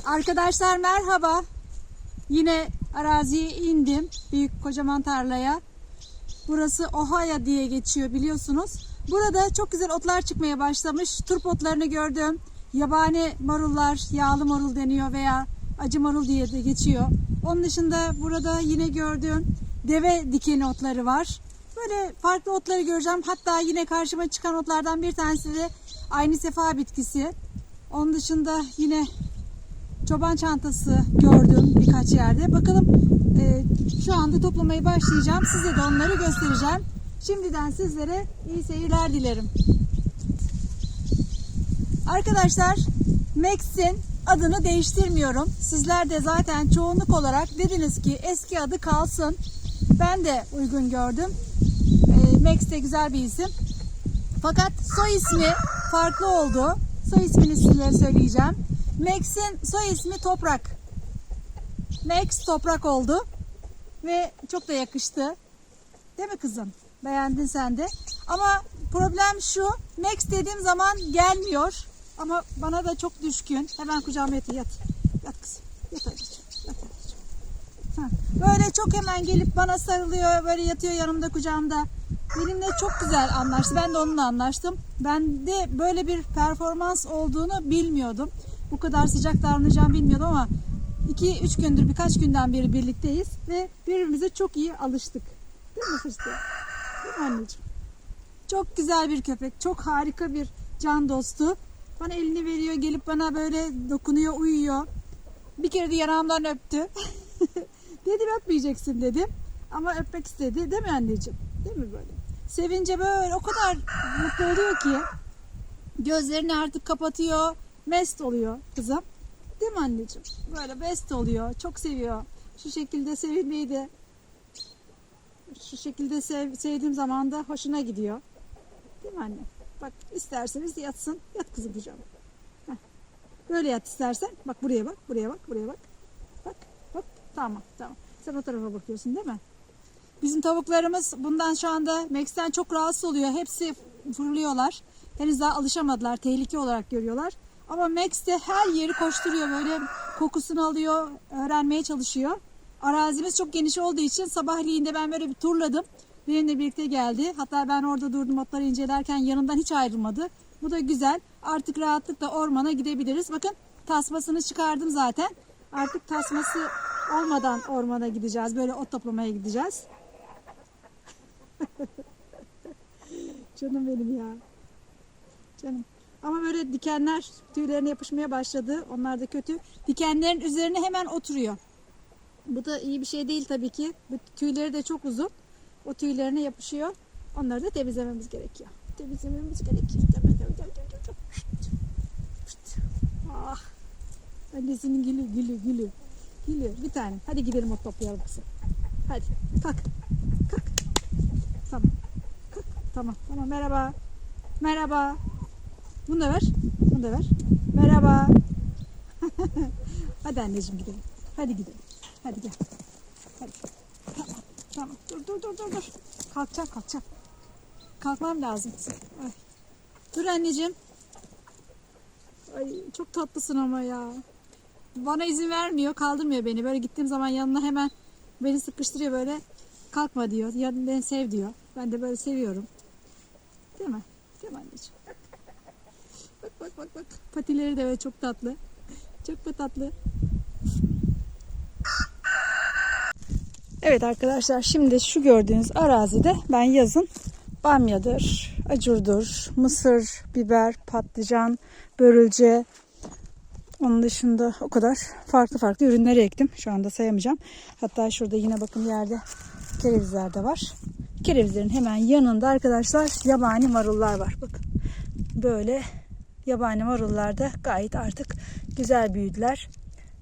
Arkadaşlar merhaba. Yine araziye indim. Büyük kocaman tarlaya. Burası Ohaya diye geçiyor biliyorsunuz. Burada çok güzel otlar çıkmaya başlamış. Turp otlarını gördüm. Yabani marullar, yağlı marul deniyor veya acı marul diye de geçiyor. Onun dışında burada yine gördüğüm deve dikeni otları var. Böyle farklı otları göreceğim. Hatta yine karşıma çıkan otlardan bir tanesi de aynı sefa bitkisi. Onun dışında yine çoban çantası gördüm birkaç yerde. Bakalım şu anda toplamaya başlayacağım. Size de onları göstereceğim. Şimdiden sizlere iyi seyirler dilerim. Arkadaşlar Max'in adını değiştirmiyorum. Sizler de zaten çoğunluk olarak dediniz ki eski adı kalsın. Ben de uygun gördüm. Max de güzel bir isim. Fakat soy ismi farklı oldu. Soy ismini sizlere söyleyeceğim. Max'in soy ismi Toprak. Max Toprak oldu. Ve çok da yakıştı. Değil mi kızım? Beğendin sen de. Ama problem şu. Max dediğim zaman gelmiyor. Ama bana da çok düşkün. Hemen kucağıma yat. Yat kızım. Yat anneciğim. Yat anneciğim. Böyle çok hemen gelip bana sarılıyor. Böyle yatıyor yanımda kucağımda. Benimle çok güzel anlaştı. Ben de onunla anlaştım. Ben de böyle bir performans olduğunu bilmiyordum. Bu kadar sıcak davranacağımı bilmiyordum ama 2-3 gündür, birkaç günden beri birlikteyiz ve birbirimize çok iyi alıştık. Değil mi Fırsatı? Değil mi anneciğim? Çok güzel bir köpek. Çok harika bir can dostu. Bana elini veriyor, gelip bana böyle dokunuyor, uyuyor. Bir kere de yanağımdan öptü. Dedim öpmeyeceksin dedim. Ama öpmek istedi. Değil mi anneciğim? Değil mi böyle? Sevince böyle o kadar mutlu oluyor ki gözlerini artık kapatıyor. Mest oluyor kızım. Değil mi anneciğim? Böyle mest oluyor. Çok seviyor. Şu şekilde sevilmeyi de şu şekilde sevdiğim zaman da hoşuna gidiyor. Değil mi anne? Bak isterseniz yatsın. Yat kızım kucağıma. Böyle yat istersen. Bak buraya bak. Buraya bak. Buraya bak. Bak. Bak. Tamam. Sen o tarafa bakıyorsun değil mi? Bizim tavuklarımız bundan şu anda Max'ten çok rahatsız oluyor. Hepsi fırlıyorlar. Henüz daha alışamadılar. Tehlike olarak görüyorlar. Ama Max de her yeri koşturuyor. Böyle kokusunu alıyor. Öğrenmeye çalışıyor. Arazimiz çok geniş olduğu için sabahleyin de ben böyle bir turladım. Benimle birlikte geldi. Hatta ben orada durdum otları incelerken yanımdan hiç ayrılmadı. Bu da güzel. Artık rahatlıkla ormana gidebiliriz. Bakın tasmasını çıkardım zaten. Artık tasması olmadan ormana gideceğiz. Böyle ot toplamaya gideceğiz. Canım benim ya. Canım. Ama böyle dikenler tüylerine yapışmaya başladı. Onlar da kötü. Dikenlerin üzerine hemen oturuyor. Bu da iyi bir şey değil tabii ki. Bu tüyleri de çok uzun. O tüylerine yapışıyor. Onları da temizlememiz gerekiyor. Ah. Annesinin gülü. Bir tane. Hadi gidelim ot toplayalım kızım. Hadi kalk. Tamam. Merhaba. Bunu da ver. Merhaba. Hadi anneciğim gidelim. Hadi gidelim. Hadi gel. Hadi. Tamam. Dur. Kalkacağım. Kalkmam lazım. Ay. Dur anneciğim. Ay çok tatlısın ama ya. Bana izin vermiyor, kaldırmıyor beni. Böyle gittiğim zaman yanına hemen beni sıkıştırıyor böyle. Kalkma diyor. Beni sev diyor. Ben de böyle seviyorum. Değil mi? Değil mi anneciğim? Bak. Patileri de böyle çok tatlı. Çok da tatlı. Evet arkadaşlar, şimdi şu gördüğünüz arazide ben yazın bamyadır, acurdur, mısır, biber, patlıcan, börülce, onun dışında o kadar farklı ürünleri ektim. Şu anda sayamayacağım. Hatta şurada yine bakın yerde kerevizler de var. Kerevizlerin hemen yanında arkadaşlar yabani marullar var. Bakın böyle yabani marullar da gayet artık güzel büyüdüler.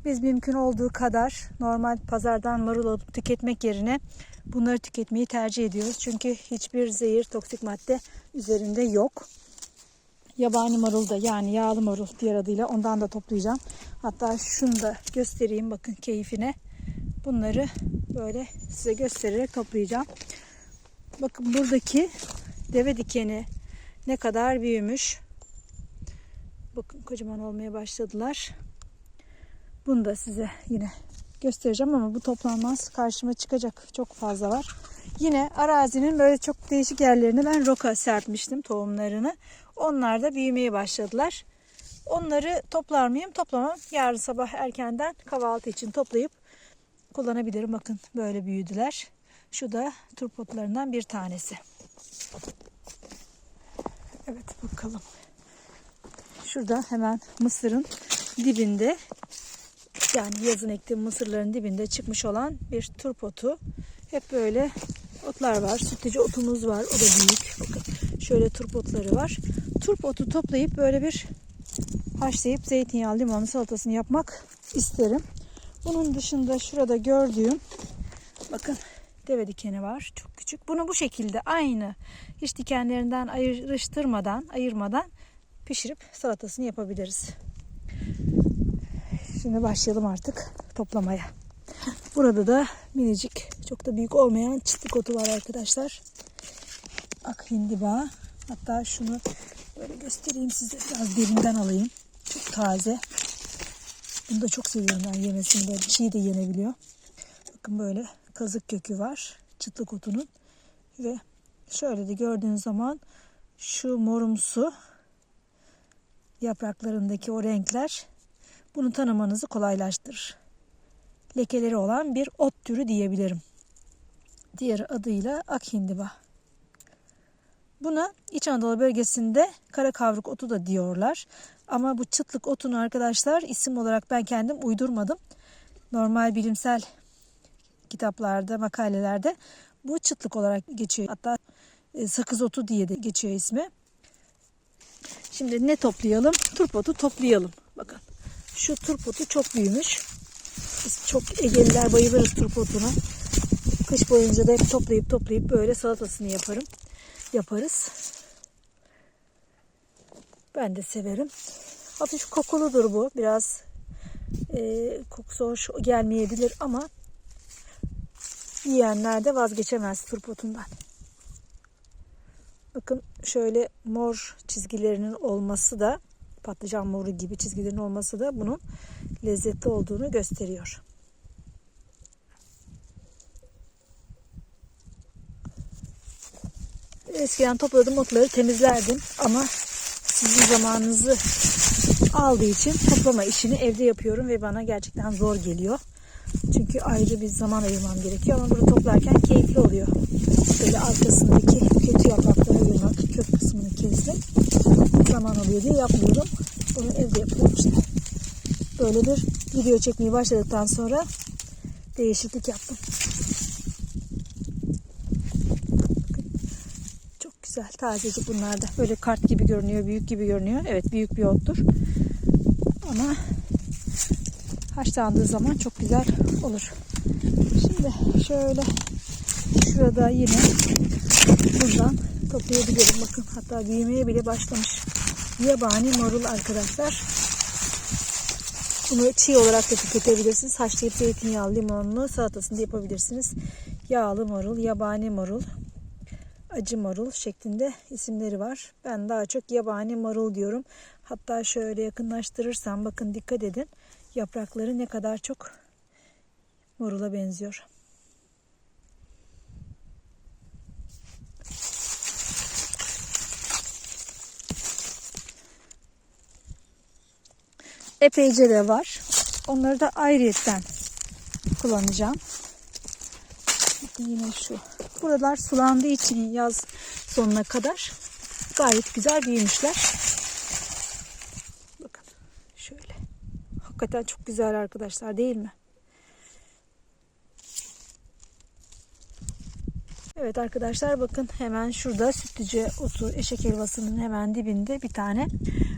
Biz mümkün olduğu kadar normal pazardan marul alıp tüketmek yerine bunları tüketmeyi tercih ediyoruz. Çünkü hiçbir zehir, toksik madde üzerinde yok. Yabani marul da, yani yağlı marul diğer adıyla, ondan da toplayacağım. Hatta şunu da göstereyim bakın keyfine. Bunları böyle size göstererek toplayacağım. Bakın buradaki deve dikeni ne kadar büyümüş. Bakın kocaman olmaya başladılar. Bunu da size yine göstereceğim ama bu toplanmaz. Karşıma çıkacak, çok fazla var. Yine arazinin böyle çok değişik yerlerine ben roka serpmiştim tohumlarını. Onlar da büyümeye başladılar. Onları toplar mıyım? Toplamam. Yarın sabah erkenden kahvaltı için toplayıp kullanabilirim. Bakın böyle büyüdüler. Şu da turp otlarından bir tanesi. Evet, bakalım. Şurada hemen mısırın dibinde, yani yazın ektiğim mısırların dibinde çıkmış olan bir turp otu. Hep böyle otlar var. Sütlücü otumuz var. O da büyük. Bakın şöyle turp otları var. Turp otu toplayıp böyle bir haşlayıp zeytinyağı limonlu salatasını yapmak isterim. Bunun dışında şurada gördüğüm, bakın, deve dikeni var. Çok küçük. Bunu bu şekilde aynı, hiç dikenlerinden ayırmadan pişirip salatasını yapabiliriz. Şimdi başlayalım artık toplamaya. Burada da minicik, çok da büyük olmayan çıtlık otu var arkadaşlar. Ak hindiba. Hatta şunu böyle göstereyim size. Biraz derinden alayım. Çok taze. Bunu da çok seviyorum ben yemesini. Böyle çiğ de yenebiliyor. Bakın böyle kazık kökü var çıtlık otunun. Ve şöyle de gördüğünüz zaman şu morumsu yapraklarındaki o renkler bunu tanımanızı kolaylaştırır. Lekeleri olan bir ot türü diyebilirim. Diğer adıyla ak hindiba. Buna İç Anadolu bölgesinde kara kavruk otu da diyorlar. Ama bu çıtlık otunu arkadaşlar isim olarak ben kendim uydurmadım. Normal bilimsel kitaplarda, makalelerde bu çıtlık olarak geçiyor. Hatta sakız otu diye de geçiyor ismi. Şimdi ne toplayalım? Turp otu toplayalım. Bakın şu turp otu çok büyümüş. Biz çok Egeliler bayılırız turp otuna. Kış boyunca da hep toplayıp böyle salatasını yaparız. Ben de severim. Hafif kokuludur bu. Biraz kokusu hoş gelmeyebilir ama yiyenler de vazgeçemez turp otundan. Bakın şöyle mor çizgilerinin olması da, patlıcan moru gibi çizgilerin olması da bunun lezzetli olduğunu gösteriyor. Eskiden topladığım otları temizlerdim ama sizin zamanınızı aldığı için toplama işini evde yapıyorum ve bana gerçekten zor geliyor. Çünkü ayrı bir zaman ayırmam gerekiyor ama bunu toplarken keyifli oluyor. Böyle arkasındaki kötü yaprakları ayırmak, kök kısmını kesmek zaman oluyor diye yapmıyorum. Bunu evde yapıyorum işte. Böyle bir video çekmeyi başladıktan sonra değişiklik yaptım. Çok güzel, tazecik bunlar da. Böyle kart gibi görünüyor, büyük gibi görünüyor. Evet, büyük bir ottur. Ama haşlandığı zaman çok güzel olur. Şimdi şöyle şurada yine buradan toplayabilirim. Bakın hatta büyümeye bile başlamış. Yabani marul arkadaşlar. Bunu çiğ olarak da tüketebilirsiniz. Haşlayıp zeytinyağlı limonlu salatasını da yapabilirsiniz. Yağlı marul, yabani marul, acı marul şeklinde isimleri var. Ben daha çok yabani marul diyorum. Hatta şöyle yakınlaştırırsam bakın, dikkat edin. Yaprakları ne kadar çok marula benziyor. Epeyce de var. Onları da ayrıyetten kullanacağım. Bakın yine şu. Buralar sulandığı için yaz sonuna kadar gayet güzel büyümüşler. Bakın şöyle. Hakikaten çok güzel arkadaşlar, değil mi? Evet arkadaşlar, bakın hemen şurada sütlüce otu, eşek helvasının hemen dibinde bir tane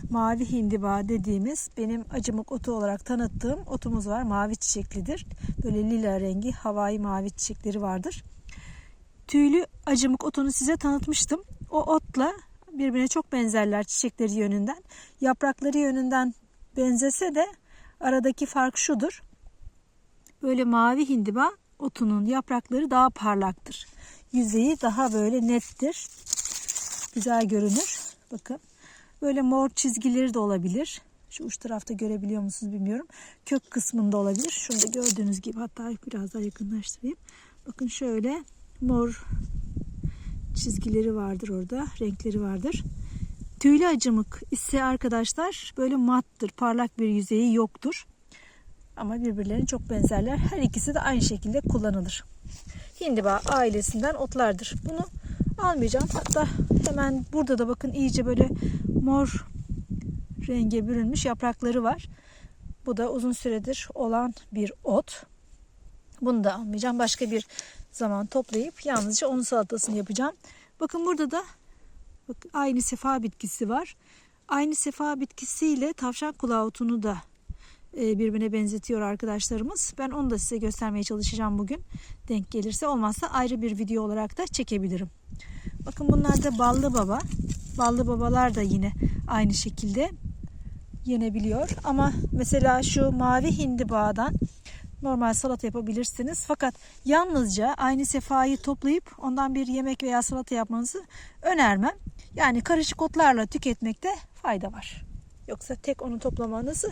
mavi hindiba dediğimiz, benim acımık otu olarak tanıttığım otumuz var. Mavi çiçeklidir. Böyle lila rengi havai mavi çiçekleri vardır. Tüylü acımık otunu size tanıtmıştım. O otla birbirine çok benzerler çiçekleri yönünden. Yaprakları yönünden benzese de aradaki fark şudur. Böyle mavi hindiba otunun yaprakları daha parlaktır. Yüzeyi daha böyle nettir. Güzel görünür. Bakın. Böyle mor çizgileri de olabilir. Şu uç tarafta görebiliyor musunuz bilmiyorum. Kök kısmında olabilir. Şurada gördüğünüz gibi, hatta biraz daha yakınlaştırayım. Bakın şöyle mor çizgileri vardır orada. Renkleri vardır. Tüylü acımık ise arkadaşlar böyle mattır. Parlak bir yüzeyi yoktur. Ama birbirlerine çok benzerler. Her ikisi de aynı şekilde kullanılır. Hindiba ailesinden otlardır. Bunu almayacağım. Hatta hemen burada da bakın iyice böyle mor renge bürünmüş yaprakları var. Bu da uzun süredir olan bir ot. Bunu da almayacağım. Başka bir zaman toplayıp yalnızca onun salatasını yapacağım. Bakın burada da aynı sefa bitkisi var. Aynı sefa bitkisiyle tavşan kulağı otunu da birbirine benzetiyor arkadaşlarımız. Ben onu da size göstermeye çalışacağım bugün. Denk gelirse, olmazsa ayrı bir video olarak da çekebilirim. Bakın bunlar da ballı baba. Ballı babalar da yine aynı şekilde yenebiliyor. Ama mesela şu mavi hindibağdan normal salata yapabilirsiniz. Fakat yalnızca aynı sefayı toplayıp ondan bir yemek veya salata yapmanızı önermem. Yani karışık otlarla tüketmekte fayda var. Yoksa tek onu toplamanızı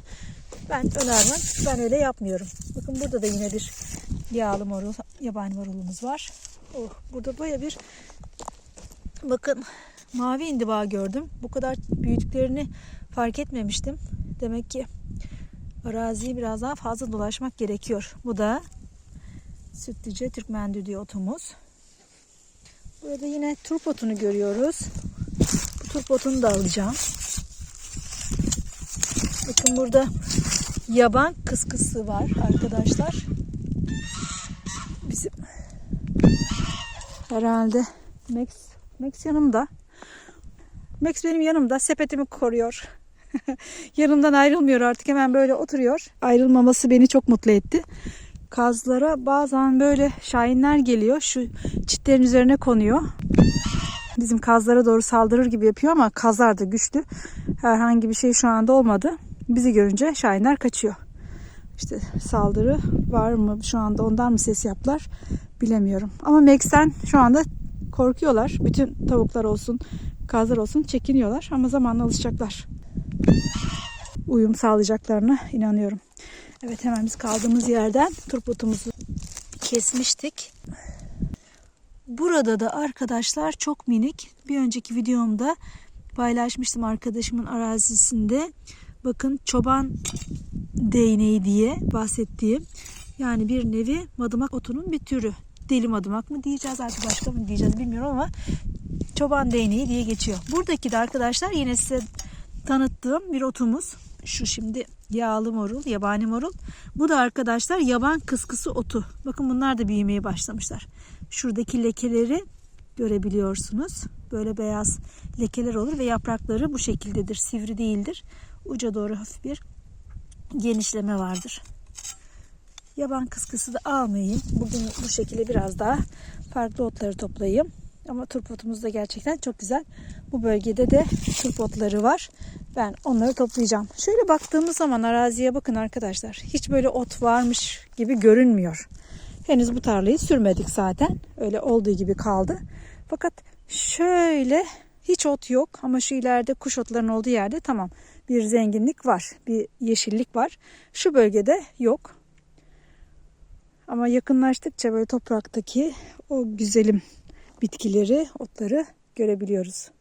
ben önermem. Ben öyle yapmıyorum. Bakın burada da yine bir yağlı marul, yabani marulumuz var. Oh, burada baya bir, bakın, mavi indiba gördüm. Bu kadar büyüdüklerini fark etmemiştim. Demek ki araziyi biraz daha fazla dolaşmak gerekiyor. Bu da Sütlüce Türkmen düdüğü otumuz. Burada yine turp otunu görüyoruz. Bu turp otunu da alacağım. Bakın burada yaban kıskısı var arkadaşlar. Bizim herhalde Max yanımda. Max benim yanımda, sepetimi koruyor. Yanımdan ayrılmıyor artık, hemen böyle oturuyor. Ayrılmaması beni çok mutlu etti. Kazlara bazen böyle şahinler geliyor. Şu çitlerin üzerine konuyor. Bizim kazlara doğru saldırır gibi yapıyor ama kazlar da güçlü. Herhangi bir şey şu anda olmadı. Bizi görünce şahinler kaçıyor. İşte saldırı var mı şu anda, ondan mı ses yaptılar bilemiyorum. Ama Max'ten şu anda korkuyorlar. Bütün tavuklar olsun, kazlar olsun çekiniyorlar ama zamanla alışacaklar. Uyum sağlayacaklarına inanıyorum. Evet, hemen biz kaldığımız yerden turp otumuzu kesmiştik. Burada da arkadaşlar çok minik, bir önceki videomda paylaşmıştım arkadaşımın arazisinde. Bakın çoban değneği diye bahsettiğim, yani bir nevi madımak otunun bir türü. Deli madımak mı diyeceğiz artık, başka mı diyeceğiz bilmiyorum ama çoban değneği diye geçiyor. Buradaki de arkadaşlar yine size tanıttığım bir otumuz. Şu şimdi yağlı marul, yabani marul. Bu da arkadaşlar yaban kıskısı otu. Bakın bunlar da büyümeye başlamışlar. Şuradaki lekeleri görebiliyorsunuz. Böyle beyaz lekeler olur ve yaprakları bu şekildedir. Sivri değildir. Uca doğru hafif bir genişleme vardır. Yaban kıskısı da almayayım. Bugün bu şekilde biraz daha farklı otları toplayayım. Ama turp otumuz da gerçekten çok güzel. Bu bölgede de turp otları var. Ben onları toplayacağım. Şöyle baktığımız zaman araziye bakın arkadaşlar. Hiç böyle ot varmış gibi görünmüyor. Henüz bu tarlayı sürmedik zaten. Öyle olduğu gibi kaldı. Fakat şöyle hiç ot yok. Ama şu ileride kuş otlarının olduğu yerde tamam, bir zenginlik var. Bir yeşillik var. Şu bölgede yok. Ama yakınlaştıkça böyle topraktaki o güzelim bitkileri, otları görebiliyoruz.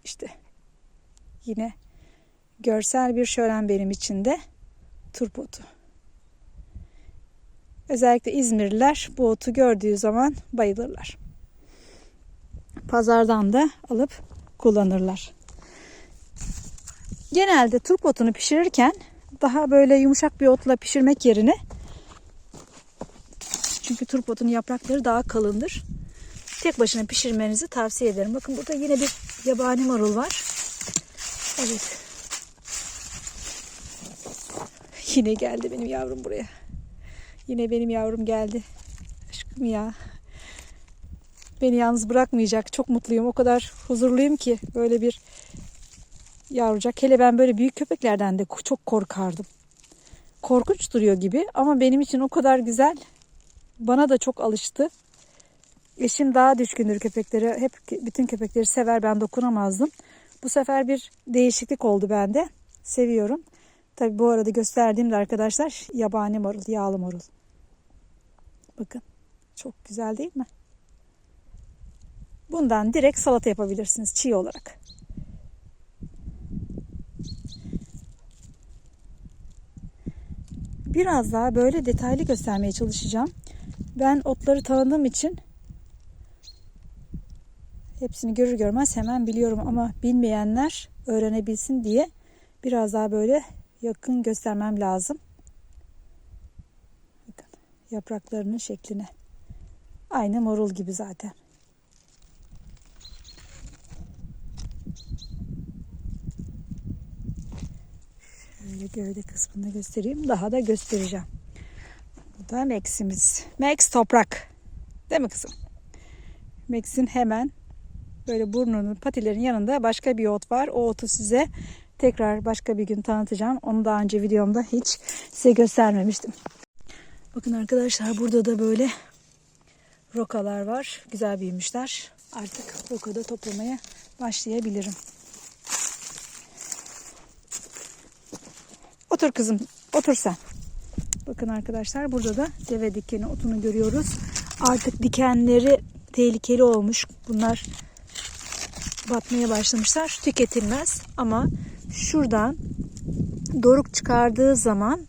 İşte yine görsel bir şölen benim için de turp otu. Özellikle İzmirliler bu otu gördüğü zaman bayılırlar. Pazardan da alıp kullanırlar. Genelde turp otunu pişirirken daha böyle yumuşak bir otla pişirmek yerine, çünkü turp otunun yaprakları daha kalındır, tek başına pişirmenizi tavsiye ederim. Bakın burada yine bir yabani marul var. Evet. Yine geldi benim yavrum buraya. Yine benim yavrum geldi. Aşkım ya. Beni yalnız bırakmayacak. Çok mutluyum. O kadar huzurluyum ki böyle bir yavrucak. Hele ben böyle büyük köpeklerden de çok korkardım. Korkunç duruyor gibi ama benim için o kadar güzel. Bana da çok alıştı. Eşim daha düşkündür köpeklere. Hep bütün köpekleri sever. Ben dokunamazdım. Bu sefer bir değişiklik oldu bende. Seviyorum. Tabi bu arada gösterdiğimde arkadaşlar yabani marul, yağlı marul. Bakın çok güzel değil mi? Bundan direkt salata yapabilirsiniz çiğ olarak. Biraz daha böyle detaylı göstermeye çalışacağım. Ben otları tanıdığım için hepsini görür görmez hemen biliyorum ama bilmeyenler öğrenebilsin diye biraz daha böyle yakın göstermem lazım. Bakın yapraklarının şekline. Aynı marul gibi zaten. Şöyle gövde kısmını göstereyim. Daha da göstereceğim. Bu da Max'imiz. Max toprak. Değil mi kızım? Max'in hemen böyle burnunun, patilerin yanında başka bir ot var. O otu size tekrar başka bir gün tanıtacağım. Onu daha önce videomda hiç size göstermemiştim. Bakın arkadaşlar burada da böyle rokalar var. Güzel büyümüşler. Artık rokada toplamaya başlayabilirim. Otur kızım, otur sen. Bakın arkadaşlar burada da deve dikeni otunu görüyoruz. Artık dikenleri tehlikeli olmuş. Bunlar batmaya başlamışlar. Tüketilmez ama şuradan doruk çıkardığı zaman,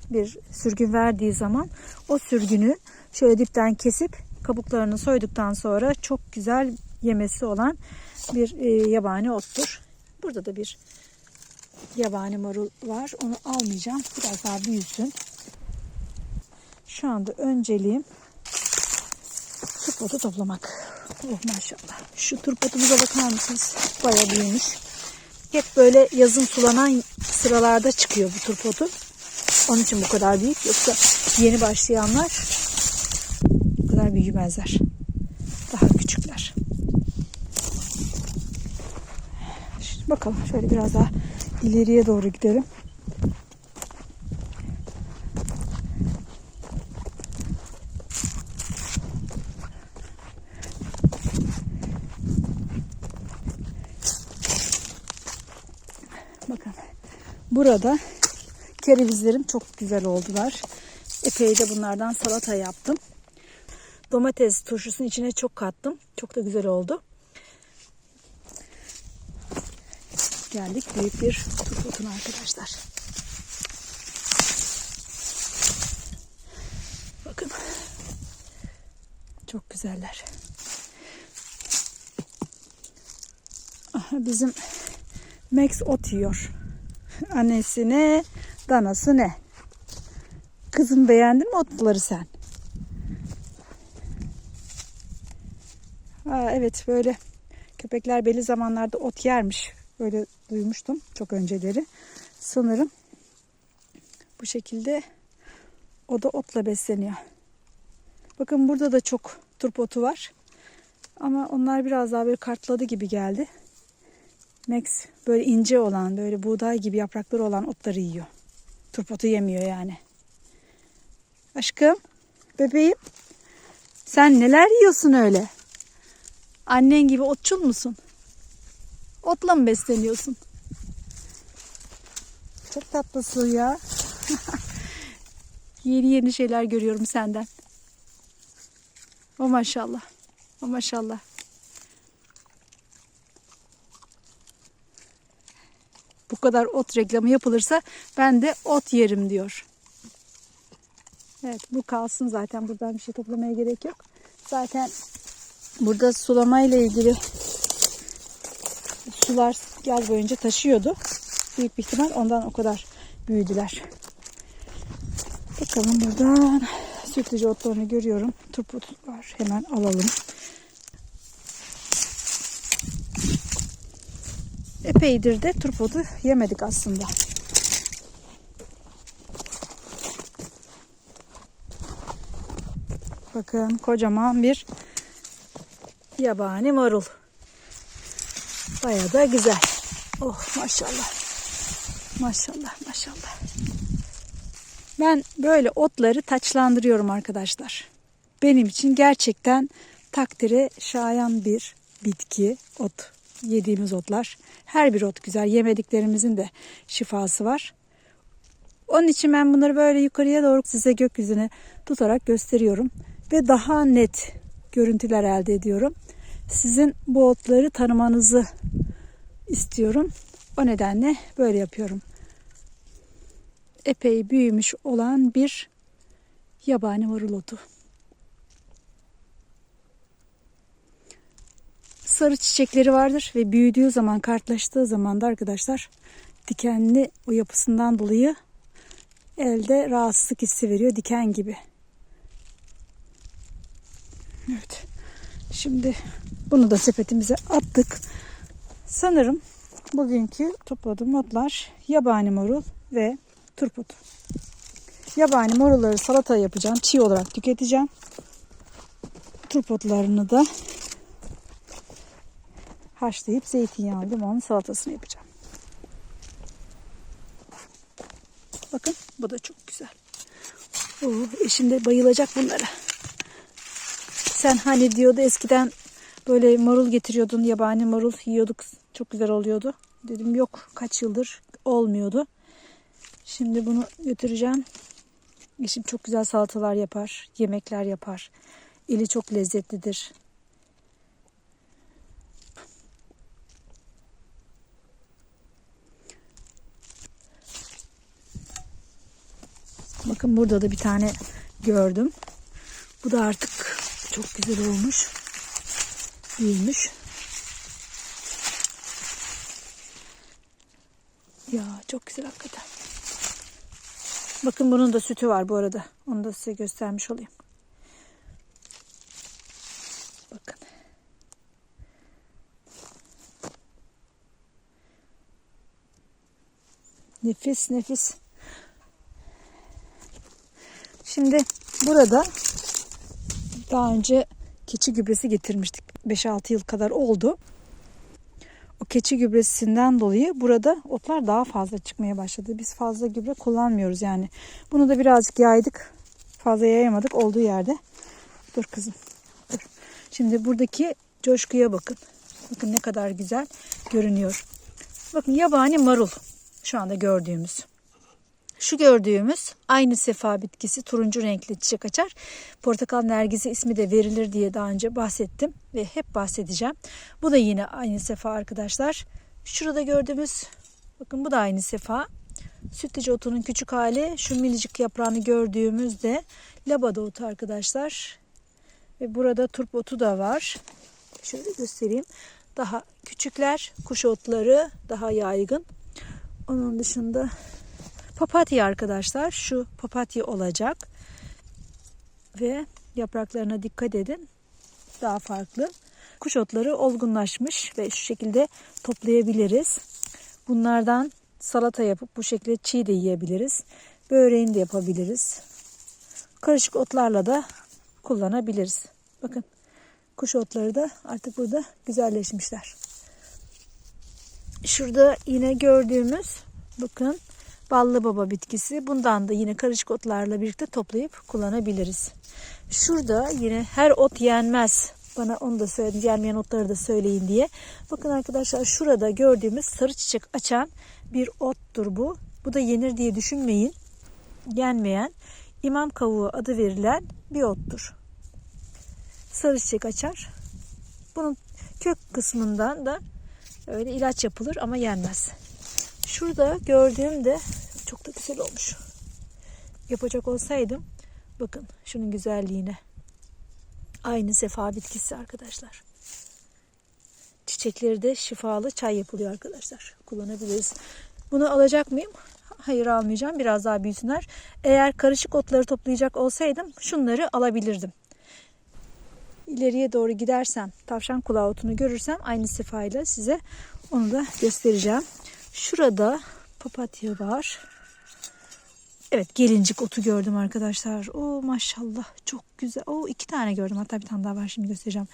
bir sürgün verdiği zaman o sürgünü şöyle dipten kesip kabuklarını soyduktan sonra çok güzel yemesi olan bir yabani ottur. Burada da bir yabani marul var. Onu almayacağım. Biraz daha büyüsün. Şu anda önceliğim turpotu toplamak. Oh maşallah. Şu turpotumuza bakar mısınız? Bayağı büyümüş. Hep böyle yazın sulanan sıralarda çıkıyor bu turpotu. Onun için bu kadar büyük. Yoksa yeni başlayanlar bu kadar büyümezler. Daha küçükler. Şimdi bakalım şöyle biraz daha ileriye doğru gidelim. Bakın burada kerevizlerim çok güzel oldular. Epey de bunlardan salata yaptım. Domates turşusunun içine çok kattım. Çok da güzel oldu. Geldik büyük bir turpotuna arkadaşlar. Bakın. Çok güzeller. Aha, bizim Max ot yiyor. Annesi ne? Danası ne? Kızım beğendin mi otları sen? Evet böyle köpekler belli zamanlarda ot yermiş. Böyle duymuştum çok önceleri. Sanırım bu şekilde o da otla besleniyor. Bakın burada da çok turpotu var. Ama onlar biraz daha böyle kartladı gibi geldi. Max böyle ince olan, böyle buğday gibi yaprakları olan otları yiyor. Turpotu yemiyor yani. Aşkım, bebeğim, sen neler yiyorsun öyle? Annen gibi otçul musun? Otla mı besleniyorsun? Çok tatlısın ya. Yeni yeni şeyler görüyorum senden. O maşallah. O maşallah. Bu kadar ot reklamı yapılırsa ben de ot yerim diyor. Evet bu kalsın zaten. Buradan bir şey toplamaya gerek yok. Zaten burada sulamayla ilgili sular yaz boyunca taşıyordu. Büyük bir ihtimal ondan o kadar büyüdüler. Bakalım buradan sütlücü otlarını görüyorum. Turpot var. Hemen alalım. Epeydir de turpotu yemedik aslında. Bakın kocaman bir yabani marul. Bayağı da güzel. Oh maşallah. Maşallah maşallah. Ben böyle otları taçlandırıyorum arkadaşlar. Benim için gerçekten takdire şayan bir bitki ot. Yediğimiz otlar. Her bir ot güzel. Yemediklerimizin de şifası var. Onun için ben bunları böyle yukarıya doğru size gökyüzüne tutarak gösteriyorum. Ve daha net görüntüler elde ediyorum. Sizin bu otları tanımanızı istiyorum. O nedenle böyle yapıyorum. Epey büyümüş olan bir yabani marul otu. Sarı çiçekleri vardır ve büyüdüğü zaman, kartlaştığı zaman da arkadaşlar dikenli o yapısından dolayı elde rahatsızlık hissi veriyor, diken gibi. Evet. Şimdi bunu da sepetimize attık. Sanırım bugünkü topladığım otlar yabani marul ve turp. Yabani marulları salata yapacağım. Çiğ olarak tüketeceğim. Turp otlarını da haşlayıp zeytinyağlı limonun salatasını yapacağım. Bakın bu da çok güzel. Eşim de bayılacak bunlara. Sen hani diyordu eskiden böyle marul getiriyordun, yabani marul yiyorduk, çok güzel oluyordu. Dedim yok, kaç yıldır olmuyordu. Şimdi bunu götüreceğim. Eşim çok güzel salatalar yapar, yemekler yapar. Eli çok lezzetlidir. Bakın burada da bir tane gördüm. Bu da artık çok güzel olmuş. Büyümüş. Ya çok güzel hakikaten. Bakın bunun da sütü var bu arada. Onu da size göstermiş olayım. Bakın. Nefis nefis. Şimdi burada daha önce keçi gübresi getirmiştik. 5-6 yıl kadar oldu. O keçi gübresinden dolayı burada otlar daha fazla çıkmaya başladı. Biz fazla gübre kullanmıyoruz yani. Bunu da birazcık yaydık. Fazla yayamadık olduğu yerde. Dur kızım. Dur. Şimdi buradaki coşkuya bakın. Bakın ne kadar güzel görünüyor. Bakın yabani marul şu anda gördüğümüz. Şu gördüğümüz aynı sefa bitkisi, turuncu renkli çiçek açar. Portakal nergisi ismi de verilir diye daha önce bahsettim ve hep bahsedeceğim. Bu da yine aynı sefa arkadaşlar. Şurada gördüğümüz, bakın bu da aynı sefa. Sütlüce otunun küçük hali. Şu minicik yaprağını gördüğümüz de labada otu arkadaşlar. Ve burada turp otu da var. Şöyle göstereyim. Daha küçükler, kuş otları daha yaygın. Onun dışında papatya arkadaşlar. Şu papatya olacak. Ve yapraklarına dikkat edin. Daha farklı. Kuş otları olgunlaşmış ve şu şekilde toplayabiliriz. Bunlardan salata yapıp bu şekilde çiğ de yiyebiliriz. Böreğini de yapabiliriz. Karışık otlarla da kullanabiliriz. Bakın kuş otları da artık burada güzelleşmişler. Şurada yine gördüğümüz bakın ballı baba bitkisi. Bundan da yine karışık otlarla birlikte toplayıp kullanabiliriz. Şurada yine her ot yenmez. Bana onu da söyledim. Yenmeyen otları da söyleyin diye. Bakın arkadaşlar şurada gördüğümüz sarı çiçek açan bir ottur bu. Bu da yenir diye düşünmeyin. Yenmeyen imam kavuğu adı verilen bir ottur. Sarı çiçek açar. Bunun kök kısmından da öyle ilaç yapılır ama yenmez. Şurada gördüğüm de çok da güzel olmuş. Yapacak olsaydım bakın şunun güzelliğine. Aynı sefa bitkisi arkadaşlar. Çiçekleri de şifalı çay yapılıyor arkadaşlar. Kullanabiliriz. Bunu alacak mıyım? Hayır almayacağım. Biraz daha büyüsünler. Eğer karışık otları toplayacak olsaydım şunları alabilirdim. İleriye doğru gidersem tavşan kulağı otunu görürsem aynı sefayla size onu da göstereceğim. Şurada papatya var. Evet gelincik otu gördüm arkadaşlar. Oo maşallah çok güzel. Oo 2 tane gördüm. Hatta bir tane daha var şimdi göstereceğim.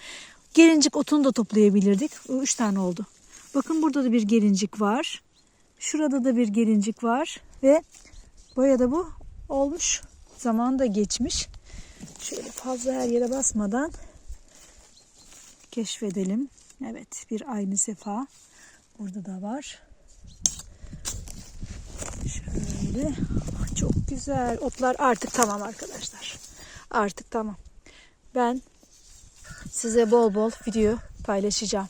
Gelincik otunu da toplayabilirdik. O 3 tane oldu. Bakın burada da bir gelincik var. Şurada da bir gelincik var. Ve boya da bu olmuş. Zaman da geçmiş. Şöyle fazla her yere basmadan keşfedelim. Evet bir aynı sefa. Burada da var. Şöyle. Şöyle. Ah, çok güzel. Otlar artık tamam arkadaşlar. Artık tamam. Ben size bol bol video paylaşacağım.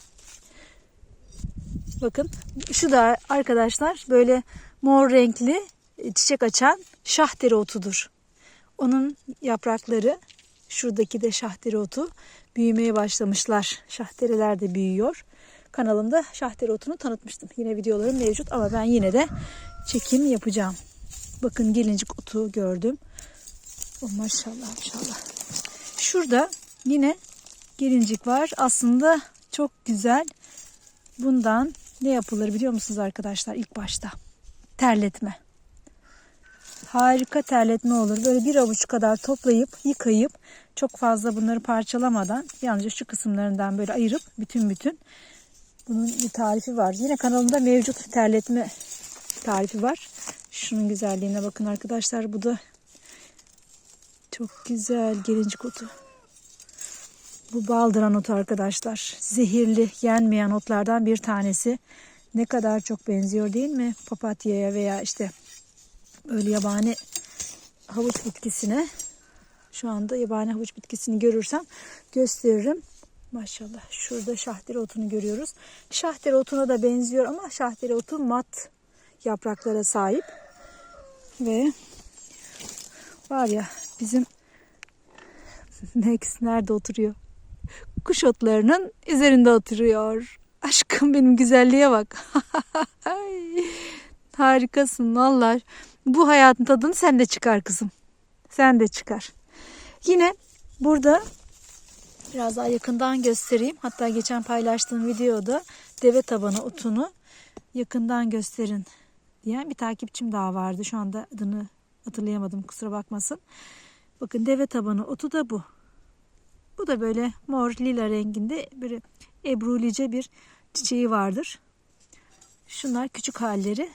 Bakın şu da arkadaşlar böyle mor renkli çiçek açan şahdere otudur. Onun yaprakları, şuradaki de şahdere otu, büyümeye başlamışlar. Şahdereler de büyüyor. Kanalımda şahdere otunu tanıtmıştım. Yine videolarım mevcut ama ben yine de çekim yapacağım. Bakın gelincik otu gördüm. Oh, maşallah maşallah. Şurada yine gelincik var. Aslında çok güzel. Bundan ne yapılır biliyor musunuz arkadaşlar? İlk başta terletme. Harika terletme olur. Böyle bir avuç kadar toplayıp yıkayıp çok fazla bunları parçalamadan yalnızca şu kısımlarından böyle ayırıp bütün bunun bir tarifi var. Yine kanalımda mevcut terletme tarifi var. Şunun güzelliğine bakın arkadaşlar. Bu da çok güzel gelincik otu. Bu baldıran otu arkadaşlar. Zehirli, yenmeyen otlardan bir tanesi. Ne kadar çok benziyor değil mi? Papatyaya veya işte öyle yabani havuç bitkisine. Şu anda yabani havuç bitkisini görürsem gösteririm. Maşallah. Şurada şahdere otunu görüyoruz. Şahdere otuna da benziyor ama şahdere otu mat yapraklara sahip. Ve var ya bizim Max nerede oturuyor? Kuş otlarının üzerinde oturuyor. Aşkım benim güzelliğe bak. Harikasın vallahi. Bu hayatın tadını sen de çıkar kızım. Sen de çıkar. Yine burada biraz daha yakından göstereyim. Hatta geçen paylaştığım videoda deve tabanı otunu yakından gösterin diyen bir takipçim daha vardı. Şu anda adını hatırlayamadım, kusura bakmasın. Bakın deve tabanı otu da bu. Bu da böyle mor lila renginde böyle ebrulice bir çiçeği vardır. Şunlar küçük halleri.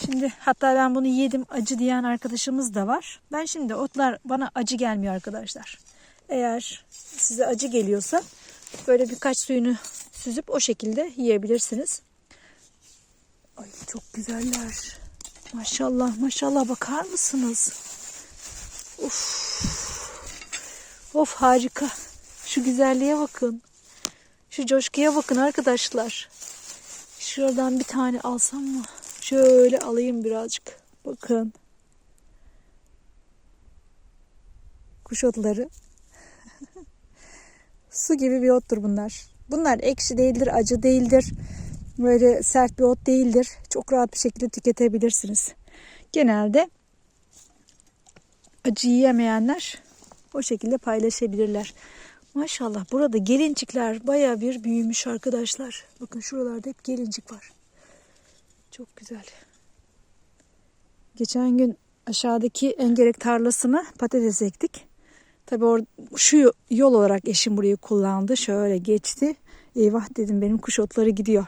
Şimdi hatta ben bunu yedim acı diyen arkadaşımız da var. Ben şimdi otlar bana acı gelmiyor arkadaşlar. Eğer size acı geliyorsa böyle birkaç suyunu süzüp o şekilde yiyebilirsiniz. Ay çok güzeller. Maşallah maşallah, bakar mısınız? Of. Of harika. Şu güzelliğe bakın. Şu coşkuya bakın arkadaşlar. Şuradan bir tane alsam mı? Şöyle alayım birazcık. Bakın. Kuş otları. Su gibi bir ottur bunlar. Bunlar ekşi değildir, acı değildir. Böyle sert bir ot değildir. Çok rahat bir şekilde tüketebilirsiniz. Genelde acı yiyemeyenler o şekilde paylaşabilirler. Maşallah burada gelincikler baya bir büyümüş arkadaşlar. Bakın şuralarda hep gelincik var. Çok güzel. Geçen gün aşağıdaki engerek tarlasına patates ektik. Tabii şu yol olarak eşim burayı kullandı. Şöyle geçti. Eyvah dedim, benim kuş otları gidiyor.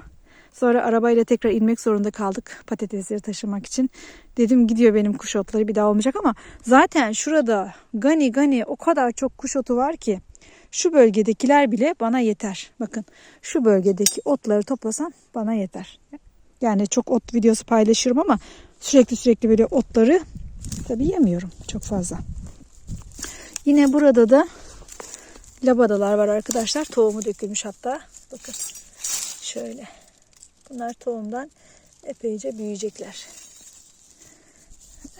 Sonra arabayla tekrar inmek zorunda kaldık patatesleri taşımak için. Dedim gidiyor benim kuş otları, bir daha olmayacak ama zaten şurada gani o kadar çok kuş otu var ki şu bölgedekiler bile bana yeter. Bakın şu bölgedeki otları toplasam bana yeter. Yani çok ot videosu paylaşıyorum ama sürekli böyle otları tabii yemiyorum çok fazla. Yine burada da labadalar var arkadaşlar. Tohumu dökülmüş hatta. Bakın şöyle. Bunlar tohumdan epeyce büyüyecekler.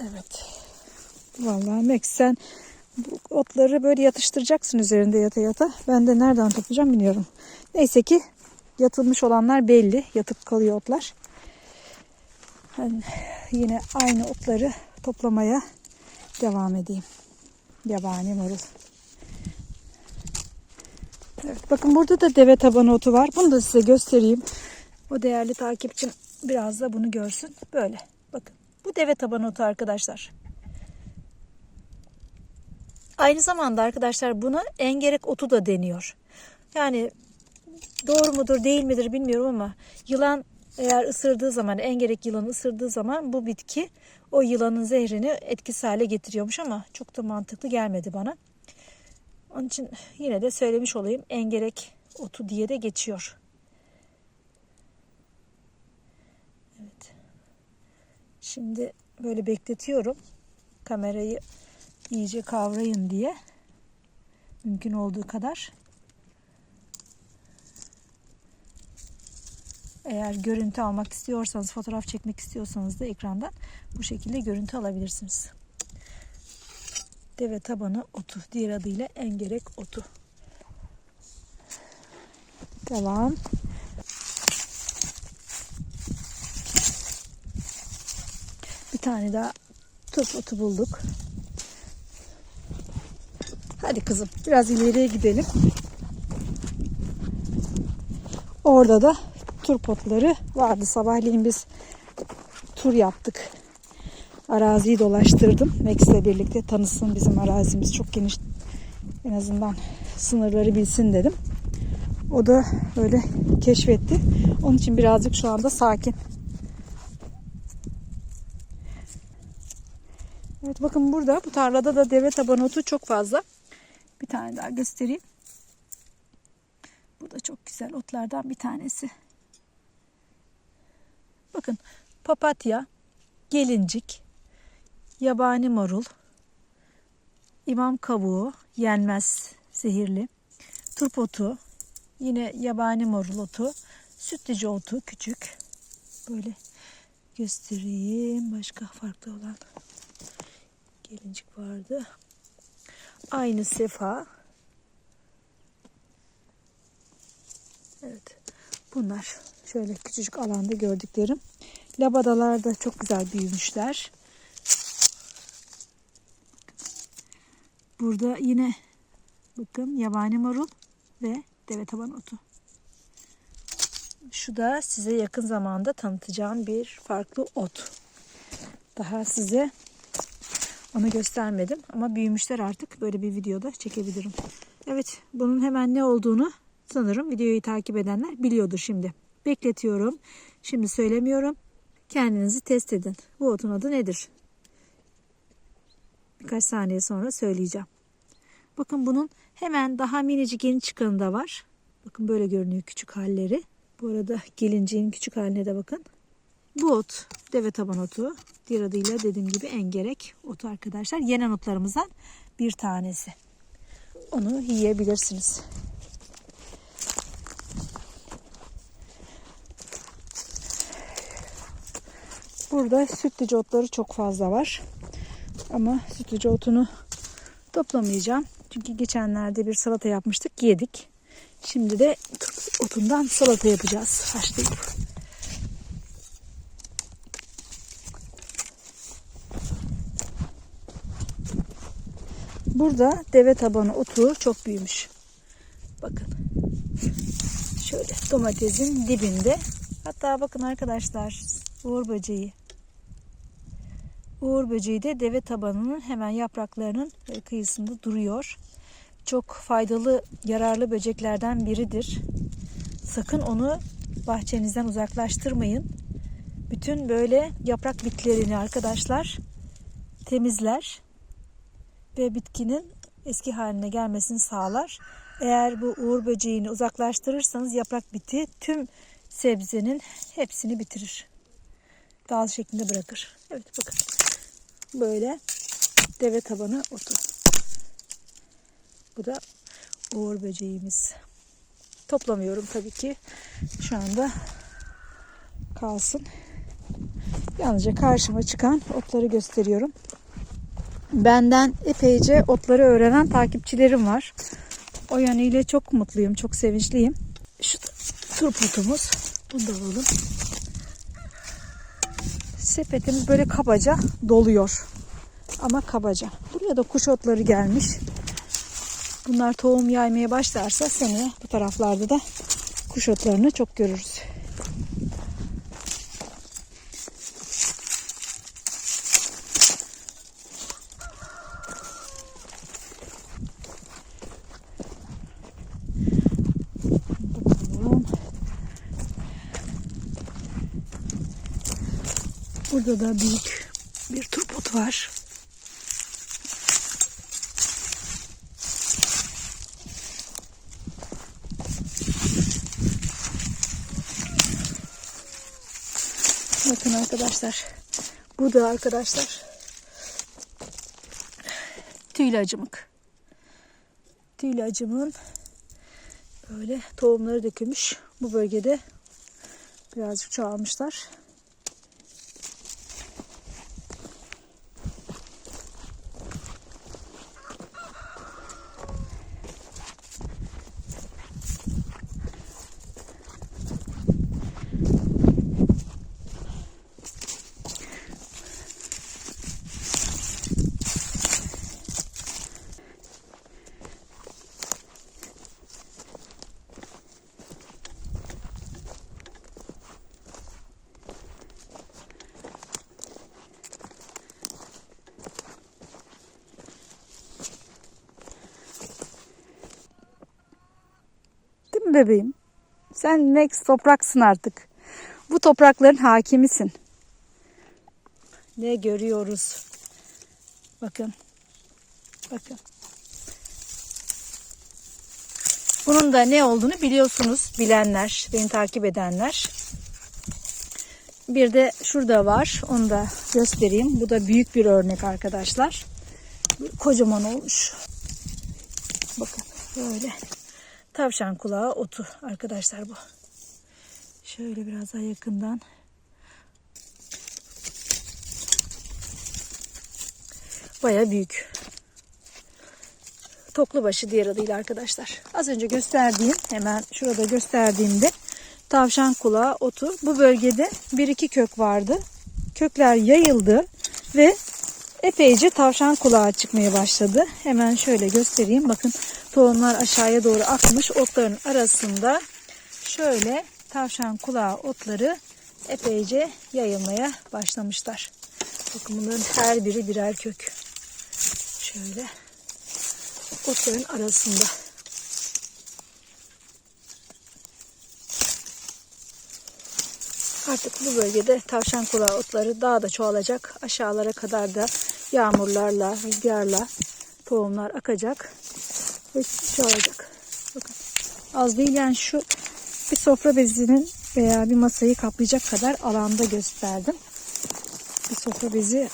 Evet. Vallahi Max, sen bu otları böyle yatıştıracaksın üzerinde yata yata. Ben de nereden toplayacağım bilmiyorum. Neyse ki yatılmış olanlar belli. Yatıp kalıyor otlar. Ben yine aynı otları toplamaya devam edeyim. Yabani marul. Evet, bakın burada da deve tabanı otu var. Bunu da size göstereyim. O değerli takipçim biraz da bunu görsün. Böyle. Bakın. Bu deve tabanı otu arkadaşlar. Aynı zamanda arkadaşlar buna engerek otu da deniyor. Yani doğru mudur değil midir bilmiyorum ama yılan eğer ısırdığı zaman, engerek yılanı ısırdığı zaman bu bitki o yılanın zehrini etkisiz hale getiriyormuş ama çok da mantıklı gelmedi bana. Onun için yine de söylemiş olayım, engerek otu diye de geçiyor. Evet. Şimdi böyle bekletiyorum. Kamerayı iyice kavrayın diye. Mümkün olduğu kadar. Eğer görüntü almak istiyorsanız, fotoğraf çekmek istiyorsanız da ekrandan bu şekilde görüntü alabilirsiniz. Deve tabanı otu, diğer adıyla engerek otu. Devam. Bir tane daha turp otu bulduk. Hadi kızım, biraz ileriye gidelim. Orada da turp otları vardı. Sabahleyin biz tur yaptık. Araziyi dolaştırdım. Max'le birlikte tanısın, bizim arazimiz çok geniş. En azından sınırları bilsin dedim. O da böyle keşfetti. Onun için birazcık şu anda sakin. Evet, bakın burada bu tarlada da deve tabanı otu çok fazla. Bir tane daha göstereyim. Bu da çok güzel otlardan bir tanesi. Bakın, papatya, gelincik, yabani marul, imam kavuğu, yenmez, zehirli, turp otu, yine yabani marul otu, sütlüce otu küçük. Böyle göstereyim. Başka farklı olan gelincik vardı. Aynı sefa. Evet. Bunlar şöyle küçücük alanda gördüklerim. Labadalar da çok güzel büyümüşler. Burada yine bakın yabani marul ve deve taban otu. Şu da size yakın zamanda tanıtacağım bir farklı ot. Daha size onu göstermedim ama büyümüşler artık. Böyle bir videoda çekebilirim. Evet, bunun hemen ne olduğunu sanırım videoyu takip edenler biliyordur şimdi. Bekletiyorum. Şimdi söylemiyorum. Kendinizi test edin. Bu otun adı nedir? Birkaç saniye sonra söyleyeceğim. Bakın bunun hemen daha minicik yeni çıkanı da var. Bakın böyle görünüyor küçük halleri. Bu arada gelinciğin küçük haline de bakın. Bu ot deve taban otu. Diğer adıyla dediğim gibi engerek otu arkadaşlar. Yenen otlarımızdan bir tanesi. Onu yiyebilirsiniz. Burada sütlüce otları çok fazla var. Ama sütlüce otunu toplamayacağım. Çünkü geçenlerde bir salata yapmıştık, yedik. Şimdi de otundan salata yapacağız haşlayıp. Burada deve tabanı otu çok büyümüş. Bakın. Şöyle domatesin dibinde. Hatta bakın arkadaşlar, uğur böceği. Uğur böceği de deve tabanının hemen yapraklarının kıyısında duruyor. Çok faydalı, yararlı böceklerden biridir. Sakın onu bahçenizden uzaklaştırmayın. Bütün böyle yaprak bitlerini arkadaşlar temizler ve bitkinin eski haline gelmesini sağlar. Eğer bu uğur böceğini uzaklaştırırsanız yaprak biti tüm sebzenin hepsini bitirir. Dal şeklinde bırakır. Evet, bakın. Böyle deve tabanı otu. Bu da uğur böceğimiz. Toplamıyorum tabii ki. Şu anda kalsın. Yalnızca karşıma çıkan otları gösteriyorum. Benden epeyce otları öğrenen takipçilerim var. O yönüyle çok mutluyum, çok sevinçliyim. Şu da turp otumuz. Bunu da alalım. Sepetimiz böyle kabaca doluyor. Ama kabaca. Buraya da kuş otları gelmiş. Bunlar tohum yaymaya başlarsa seneye bu taraflarda da kuş otlarını çok görürüz. Burada da büyük bir turp otu var. Bakın arkadaşlar, Bu da arkadaşlar tüylü acımık. Tüylü acımığın böyle tohumları dökülmüş. Bu bölgede birazcık çoğalmışlar. Değil mi bebeğim? Sen Max topraksın artık. Bu toprakların hakimisin. Ne görüyoruz? Bakın. Bakın. Bunun da ne olduğunu biliyorsunuz. Bilenler, beni takip edenler. Bir de şurada var. Onu da göstereyim. Bu da büyük bir örnek arkadaşlar. Kocaman olmuş. Bakın böyle. Tavşan kulağı otu arkadaşlar bu. Şöyle biraz daha yakından. Baya büyük. Toklubaşı diğer adıyla arkadaşlar. Az önce gösterdiğim, hemen şurada gösterdiğimde tavşan kulağı otu. Bu bölgede 1-2 kök vardı. Kökler yayıldı ve epeyce tavşan kulağı çıkmaya başladı. Hemen şöyle göstereyim. Bakın tohumlar aşağıya doğru akmış. Otların arasında şöyle tavşan kulağı otları epeyce yayılmaya başlamışlar. Bakın bunların her biri birer kök. Şöyle otların arasında. Artık bu bölgede tavşan kulağı otları daha da çoğalacak. Aşağılara kadar da yağmurlarla, rüzgarla tohumlar akacak ve çoğalacak. Bakın az değil yani, şu bir sofra bezinin veya bir masayı kaplayacak kadar alanda gösterdim. Bir sofra bezi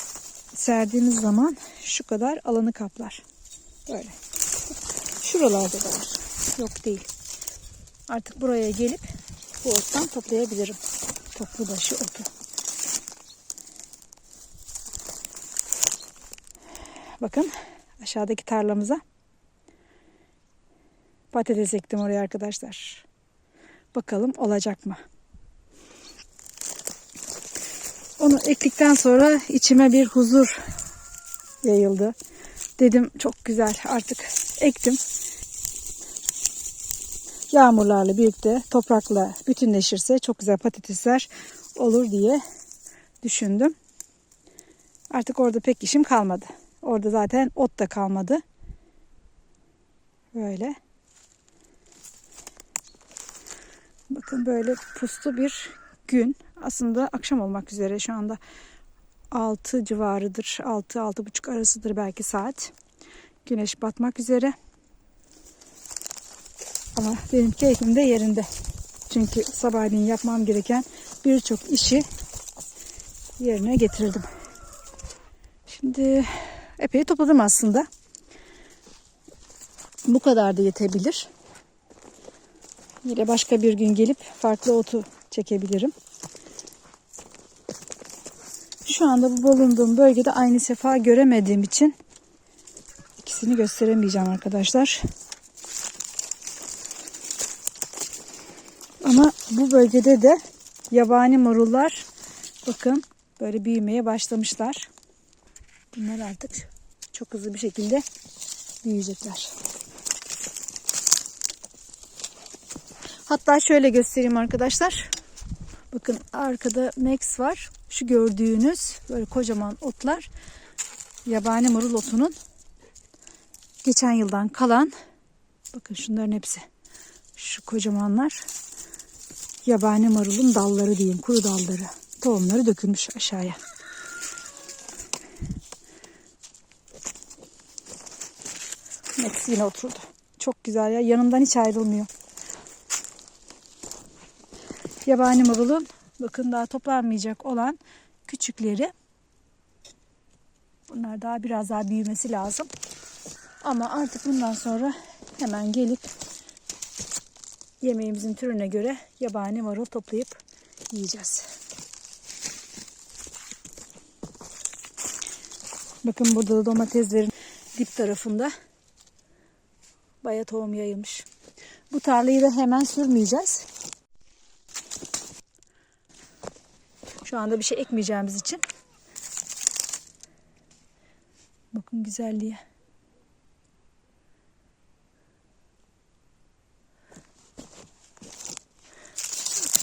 serdiğimiz zaman şu kadar alanı kaplar. Böyle. Şuralarda da var. Yok değil. Artık buraya gelip bu ottan toplayabilirim. Toklubaşı otu. Bakın aşağıdaki tarlamıza patates ektim oraya arkadaşlar. Bakalım olacak mı? Onu ektikten sonra içime bir huzur yayıldı. Dedim çok güzel, artık ektim. Yağmurlarla birlikte toprakla bütünleşirse çok güzel patatesler olur diye düşündüm. Artık orada pek işim kalmadı. Orada zaten ot da kalmadı. Böyle. Bakın böyle puslu bir gün. Aslında akşam olmak üzere şu anda 6 civarıdır. 6-6:30 arasıdır belki saat. Güneş batmak üzere. Ama benim keyfim de yerinde. Çünkü sabahleyin yapmam gereken birçok işi yerine getirdim. Şimdi epey topladım aslında. Bu kadar da yetebilir. Yine başka bir gün gelip farklı otu çekebilirim. Şu anda bu bulunduğum bölgede aynı sefa göremediğim için ikisini gösteremeyeceğim arkadaşlar. Ama bu bölgede de yabani marullar bakın böyle büyümeye başlamışlar. Bunlar artık çok hızlı bir şekilde büyüyecekler. Hatta şöyle göstereyim arkadaşlar. Bakın arkada Max var. Şu gördüğünüz böyle kocaman otlar yabani marul otunun geçen yıldan kalan, bakın şunların hepsi, şu kocamanlar yabani marulun dalları diyeyim, kuru dalları, tohumları dökülmüş aşağıya. Max yine oturdu. Çok güzel ya, yanımdan hiç ayrılmıyor. Yabani marulun bakın daha toplanmayacak olan küçükleri Bunlar daha biraz daha büyümesi lazım. Ama artık bundan sonra hemen gelip yemeğimizin türüne göre yabani marul toplayıp yiyeceğiz. Bakın burada da domateslerin dip tarafında bayağı tohum yayılmış. Bu tarlayı da hemen sürmeyeceğiz. Şu anda bir şey ekmeyeceğimiz için. Bakın güzelliğe.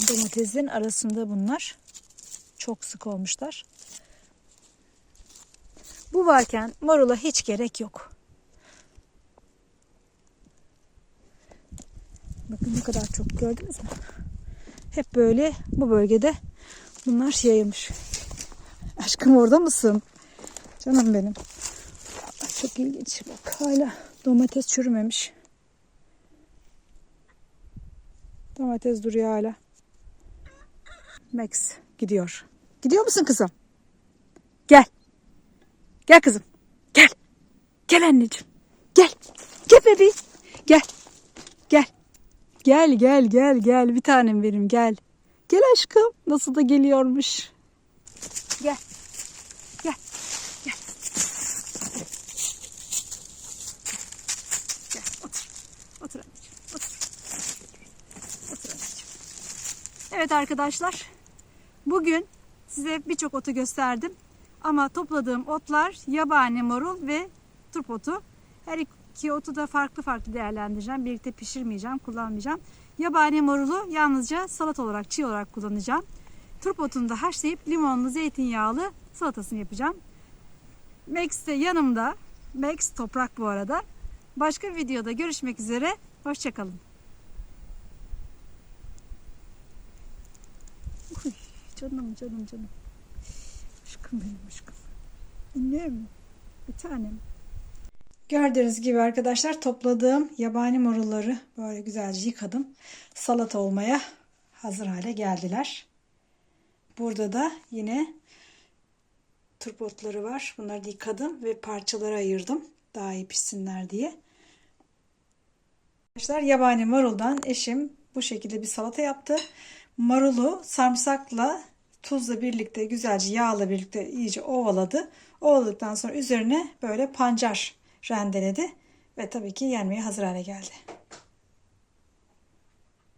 Domatesin arasında bunlar. Çok sık olmuşlar. Bu varken marula hiç gerek yok. Bakın ne kadar çok, gördünüz mü? Hep böyle bu bölgede bunlar yayılmış. Aşkım orada mısın? Canım benim. Çok ilginç. Bak hala domates çürümemiş. Domates duruyor hala. Max gidiyor. Gidiyor musun kızım? Gel. Gel kızım. Gel. Gel anneciğim. Gel. Gel bebeğim. Gel. Gel. Gel gel gel gel. Bir tanem benim gel. Gel aşkım. Nasıl da geliyormuş. Gel. Gel. Gel. Gel. Otur. Otur anneciğim. Otur. Otur anneciğim. Evet arkadaşlar. Bugün size birçok otu gösterdim. Ama topladığım otlar yabani marul ve turp otu. Her iki otu da farklı farklı değerlendireceğim. Birlikte pişirmeyeceğim, kullanmayacağım. Yabani marulu yalnızca salata olarak, çiğ olarak kullanacağım. Turp otunu da haşlayıp limonlu, zeytinyağlı salatasını yapacağım. Max de yanımda. Max toprak bu arada. Başka videoda görüşmek üzere. Hoşçakalın. Canım canım canım. Aşkım benim aşkım. Annem. Bir tanem. Gördüğünüz gibi arkadaşlar topladığım yabani marulları böyle güzelce yıkadım. Salata olmaya hazır hale geldiler. Burada da yine turp otları var. Bunları da yıkadım ve parçalara ayırdım. Daha iyi pişsinler diye. Arkadaşlar yabani maruldan eşim bu şekilde bir salata yaptı. Marulu sarımsakla tuzla birlikte güzelce yağla birlikte iyice ovaladı. Ovaladıktan sonra üzerine böyle pancar rendeledi ve tabii ki yenmeye hazır hale geldi.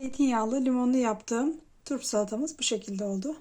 Zeytinyağlı limonlu yaptığım turp salatamız bu şekilde oldu.